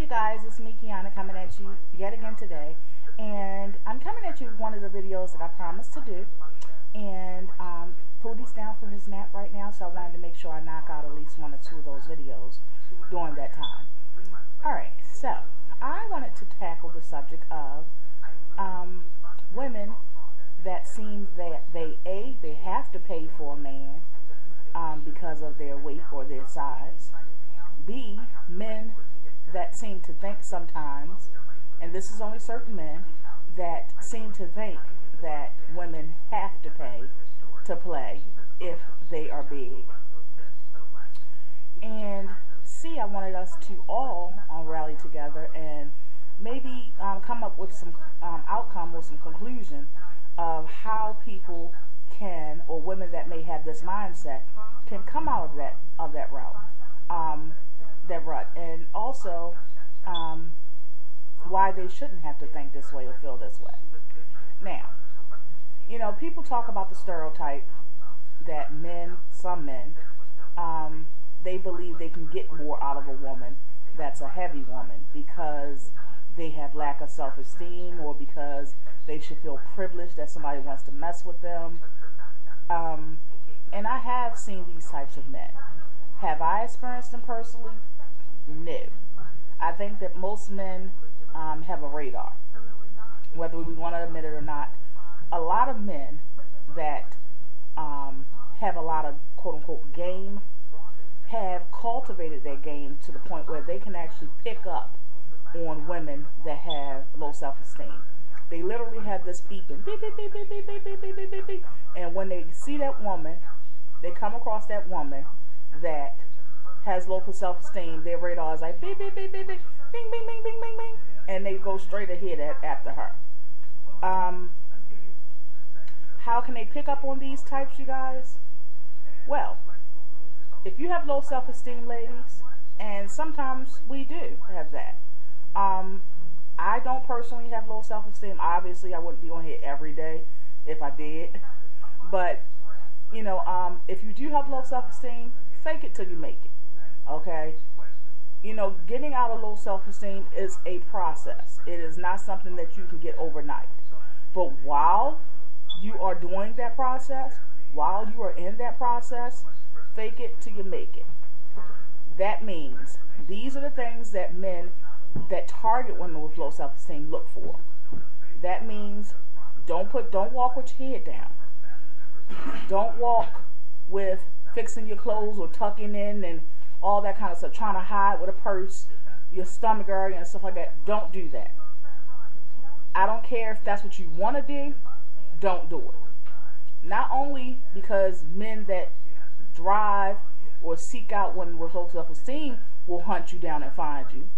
you guys, it's me Kiana coming at you yet again today, and I'm coming at you with one of the videos that I promised to do, and Pootie's down for his nap right now, so I wanted to make sure I knock out at least one or two of those videos during that time. Alright, so I wanted to tackle the subject of women that seem that they have to pay for a man because of their weight or their size. B, men that seem to think sometimes, and this is only certain men, that seem to think that women have to pay to play if they are big. And C, I wanted us to all rally together and maybe come up with some outcome or some conclusion of how people can, or women that may have this mindset, can come out of that route. And also why they shouldn't have to think this way or feel this way. Now, you know, people talk about the stereotype that some men, they believe they can get more out of a woman that's a heavy woman because they have lack of self-esteem, or because they should feel privileged that somebody wants to mess with them. And I have seen these types of men. Have I experienced them personally? No. I think that most men have a radar, whether we want to admit it or not. A lot of men that have a lot of quote-unquote game have cultivated their game to the point where they can actually pick up on women that have low self-esteem. They literally have this beeping, beep, beep, beep, beep, beep, beep, beep, beep, beep, beep, beep. And when they see that woman, they come across that woman that has low self-esteem, their radar is like beep, beep, beep, beep, beep, bing, bing, bing, bing, bing, bing, and they go straight ahead after her. How can they pick up on these types, you guys? Well, if you have low self-esteem, ladies, and sometimes we do have that. I don't personally have low self-esteem. Obviously, I wouldn't be on here every day if I did. But, you know, if you do have low self-esteem, fake it till you make it. Okay? You know, getting out of low self-esteem is a process. It is not something that you can get overnight. But while you are doing that process, while you are in that process, fake it till you make it. That means these are the things that men that target women with low self-esteem look for. That means don't walk with your head down. Don't walk with fixing your clothes or tucking in and all that kind of stuff, trying to hide with a purse, your stomach area and stuff like that. Don't do that. I don't care if that's what you want to do, don't do it. Not only because men that drive or seek out women with low self-esteem will hunt you down and find you,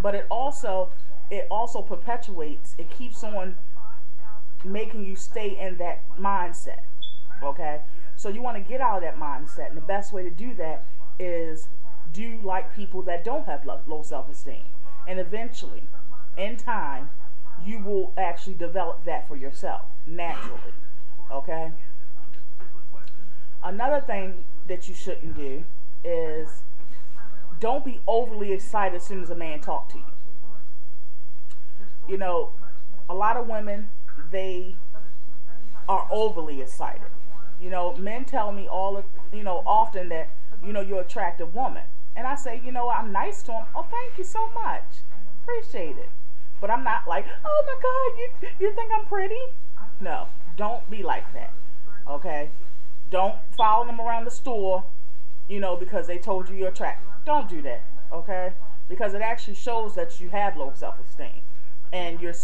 but it also perpetuates, it keeps on making you stay in that mindset. Okay? So you want to get out of that mindset, and the best way to do that is do like people that don't have low self-esteem. And eventually, in time, you will actually develop that for yourself, naturally. Okay? Another thing that you shouldn't do is don't be overly excited as soon as a man talks to you. You know, a lot of women, they are overly excited. You know, men tell me often that, you know, you're an attractive woman. And I say, you know, I'm nice to them. Oh, thank you so much. Appreciate it. But I'm not like, oh my God, you think I'm pretty? No, don't be like that. Okay? Don't follow them around the store, you know, because they told you you're attractive. Don't do that. Okay? Because it actually shows that you have low self-esteem. And you're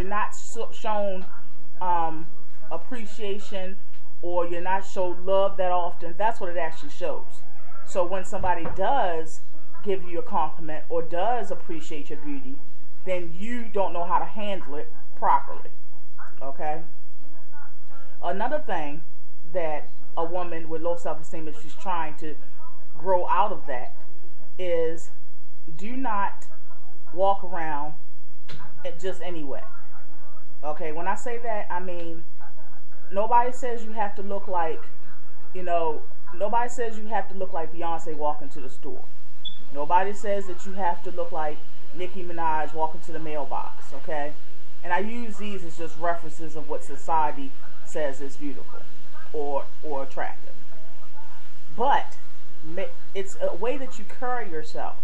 not shown appreciation, or you're not shown love that often. That's what it actually shows. So when somebody does give you a compliment or does appreciate your beauty, then you don't know how to handle it properly. Okay? Another thing that a woman with low self-esteem, if she's trying to grow out of that, is do not walk around just anyway. Okay? When I say that, I mean, nobody says you have to look like, you know, nobody says you have to look like Beyonce walking to the store. Nobody says that you have to look like Nicki Minaj walking to the mailbox, okay? And I use these as just references of what society says is beautiful or attractive. But it's a way that you carry yourself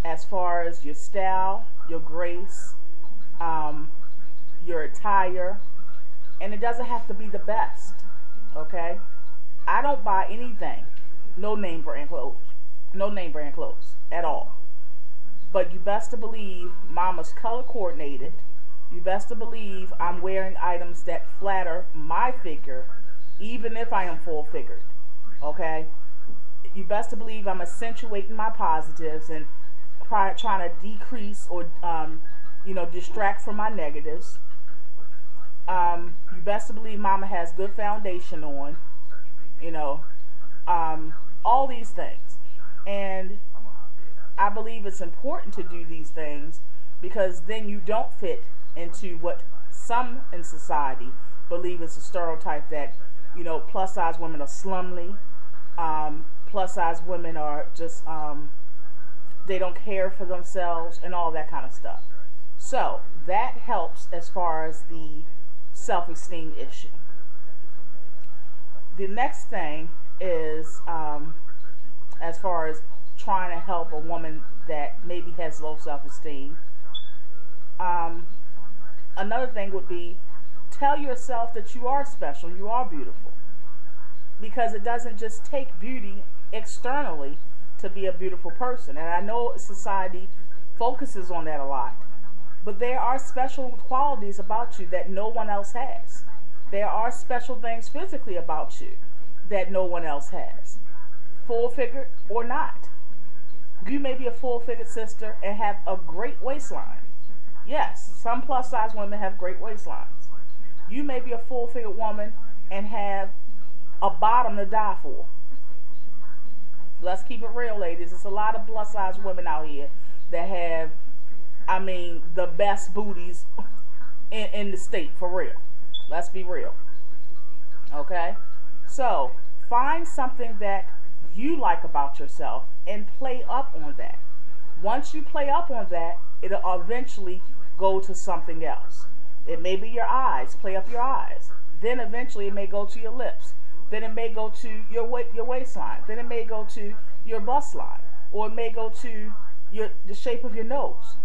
as far as your style, your grace, your attire, and it doesn't have to be the best, okay? I don't buy anything, no name brand clothes at all. But you best to believe mama's color coordinated. You best to believe I'm wearing items that flatter my figure, even if I am full figured, okay? You best to believe I'm accentuating my positives and trying to decrease or, distract from my negatives. You best to believe mama has good foundation on, all these things. And I believe it's important to do these things because then you don't fit into what some in society believe is a stereotype that, plus size women are slumly, plus size women are just, they don't care for themselves and all that kind of stuff. So that helps as far as the self-esteem issue. The next thing is as far as trying to help a woman that maybe has low self-esteem. Another thing would be tell yourself that you are special, you are beautiful. Because it doesn't just take beauty externally to be a beautiful person. And I know society focuses on that a lot. But there are special qualities about you that no one else has. There are special things physically about you that no one else has. Full figured or not. You may be a full figured sister and have a great waistline. Yes, some plus size women have great waistlines. You may be a full figured woman and have a bottom to die for. Let's keep it real, ladies. There's a lot of plus size women out here that have, the best booties in the state, for real. Let's be real. Okay? So, find something that you like about yourself and play up on that. Once you play up on that, it'll eventually go to something else. It may be your eyes. Play up your eyes. Then eventually it may go to your lips. Then it may go to your waistline. Then it may go to your bust line. Or it may go to the shape of your nose.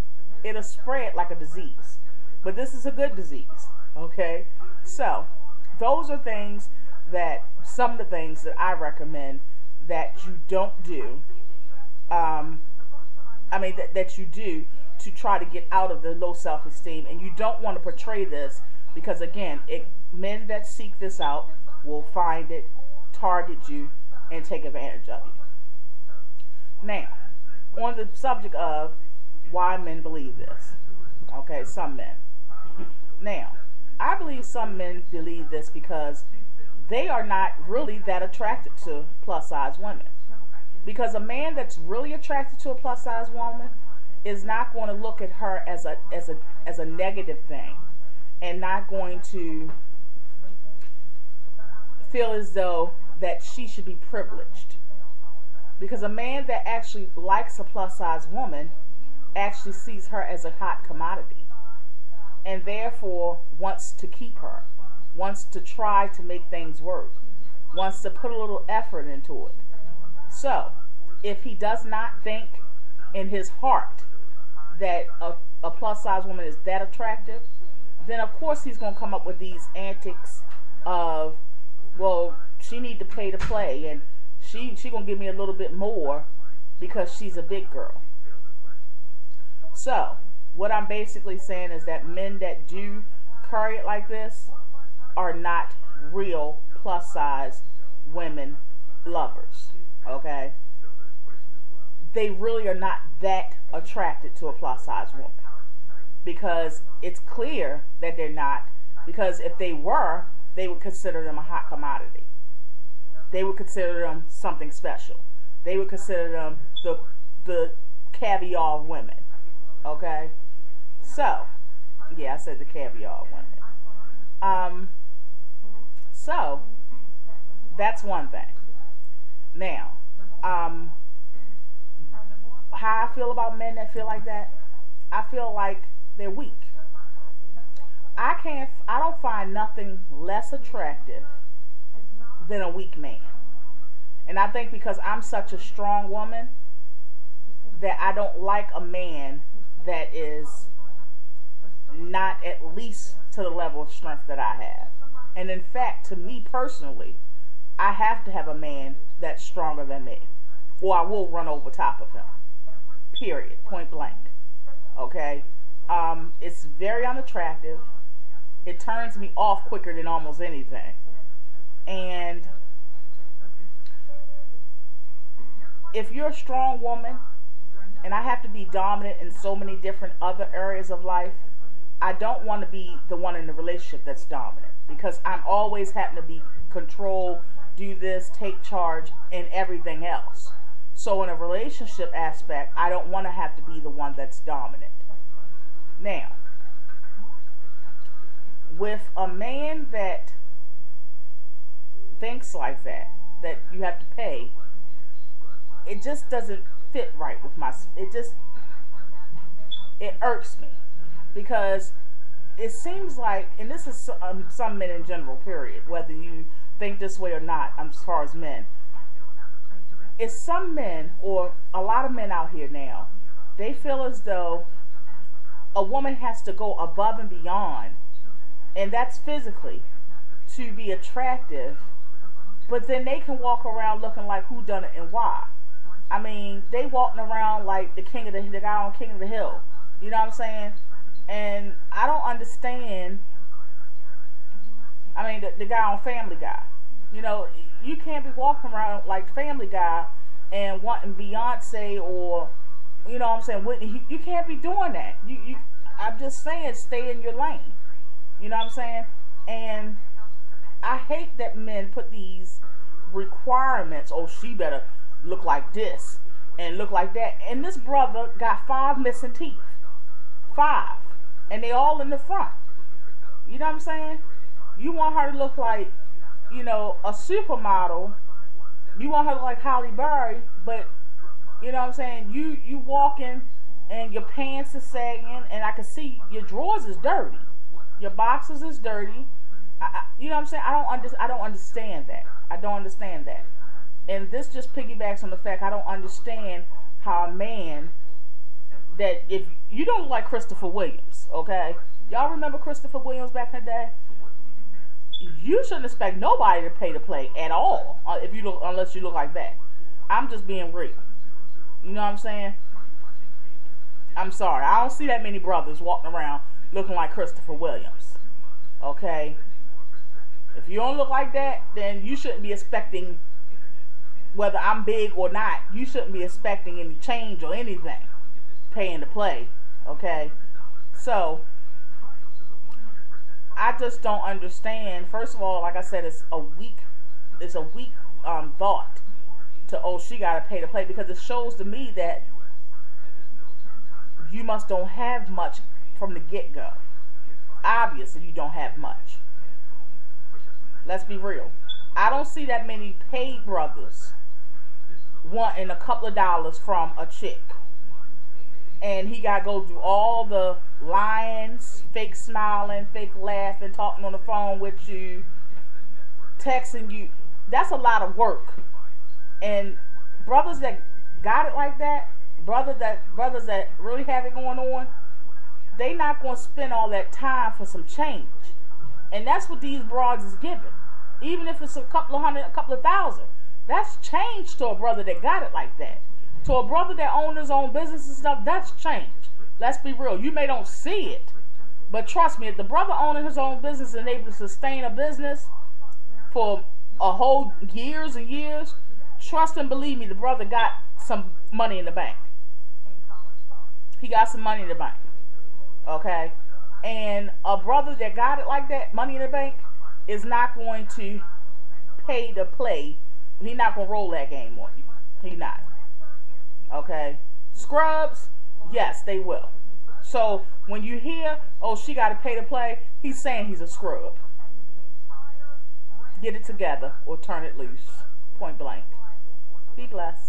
It'll spread like a disease. But this is a good disease. Okay? So, those are things that, some of the things that I recommend that you don't do. That you do to try to get out of the low self-esteem. And you don't want to portray this because, again, men that seek this out will find it, target you, and take advantage of you. Now, on the subject of why men believe this. Okay, some men. Now, I believe some men believe this because they are not really that attracted to plus size women. Because a man that's really attracted to a plus size woman is not going to look at her as a negative thing and not going to feel as though that she should be privileged. Because a man that actually likes a plus size woman actually sees her as a hot commodity and therefore wants to keep her, wants to try to make things work, wants to put a little effort into it. So, if he does not think in his heart that a plus size woman is that attractive, then of course he's going to come up with these antics of, well, she need to pay to play and she going to give me a little bit more because she's a big girl. So, what I'm basically saying is that men that do carry it like this are not real plus size women lovers, okay? They really are not that attracted to a plus size woman because it's clear that they're not, because if they were, they would consider them a hot commodity. They would consider them something special. They would consider them the caviar of women, okay? So, yeah, I said the caviar of women. So, that's one thing. Now, how I feel about men that feel like that. I feel like they're weak. I don't find nothing less attractive than a weak man. And I think because I'm such a strong woman that I don't like a man that is not at least to the level of strength that I have. And in fact, to me personally, I have to have a man that's stronger than me, or I will run over top of him. Period. Point blank. Okay? It's very unattractive. It turns me off quicker than almost anything. And if you're a strong woman, and I have to be dominant in so many different other areas of life, I don't want to be the one in the relationship that's dominant, because I'm always having to be control, do this, take charge, and everything else. So in a relationship aspect, I don't want to have to be the one that's dominant. Now, with a man that thinks like that you have to pay, it just doesn't fit right with my, it irks me, because it seems like, and this is some men in general, period, whether you think this way or not, as far as men, it's some men, or a lot of men out here now, they feel as though a woman has to go above and beyond, and that's physically, to be attractive, but then they can walk around looking like who done it and why. I mean, they walking around like the guy on King of the Hill. You know what I'm saying? And I don't understand. I mean, the guy on Family Guy. You know, you can't be walking around like Family Guy and wanting Beyonce or, you know what I'm saying, Whitney. You can't be doing that. I'm just saying, stay in your lane. You know what I'm saying? And I hate that men put these requirements. Oh, she better look like this and look like that. And this brother got 5 missing teeth. 5. And they all in the front. You know what I'm saying? You want her to look like, you know, a supermodel. You want her to look like Halle Berry, but, you know what I'm saying, you walking and your pants are sagging, and I can see your drawers is dirty. Your boxers is dirty. You know what I'm saying? I don't understand that. I don't understand that. And this just piggybacks on the fact I don't understand how a man that, if you don't look like Christopher Williams, okay? Y'all remember Christopher Williams back in the day? You shouldn't expect nobody to pay to play at all unless you look like that. I'm just being real. You know what I'm saying? I'm sorry. I don't see that many brothers walking around looking like Christopher Williams. Okay? If you don't look like that, then you shouldn't be expecting, whether I'm big or not, you shouldn't be expecting any change or anything. Paying to play. Okay? So, I just don't understand. First of all, like I said, it's a weak thought to, oh, she got to pay to play, because it shows to me that you don't have much from the get-go. Obviously, you don't have much. Let's be real. I don't see that many paid brothers wanting a couple of dollars from a chick. And he got to go through all the lying, fake smiling, fake laughing, talking on the phone with you, texting you. That's a lot of work. And brothers that got it like that, brothers that really have it going on, they not going to spend all that time for some change. And that's what these broads is giving. Even if it's a couple of hundred, a couple of thousand. That's change to a brother that got it like that. To a brother that owns his own business and stuff, that's change. Let's be real. You may don't see it, but trust me, if the brother owning his own business and able to sustain a business for a whole years and years, trust and believe me, the brother got some money in the bank. He got some money in the bank. Okay? And a brother that got it like that, money in the bank, is not going to pay to play. He's not going to roll that game on you. He's not. Okay? Scrubs, yes, they will. So when you hear, oh, she got to pay to play, he's saying he's a scrub. Get it together or turn it loose. Point blank. Be blessed.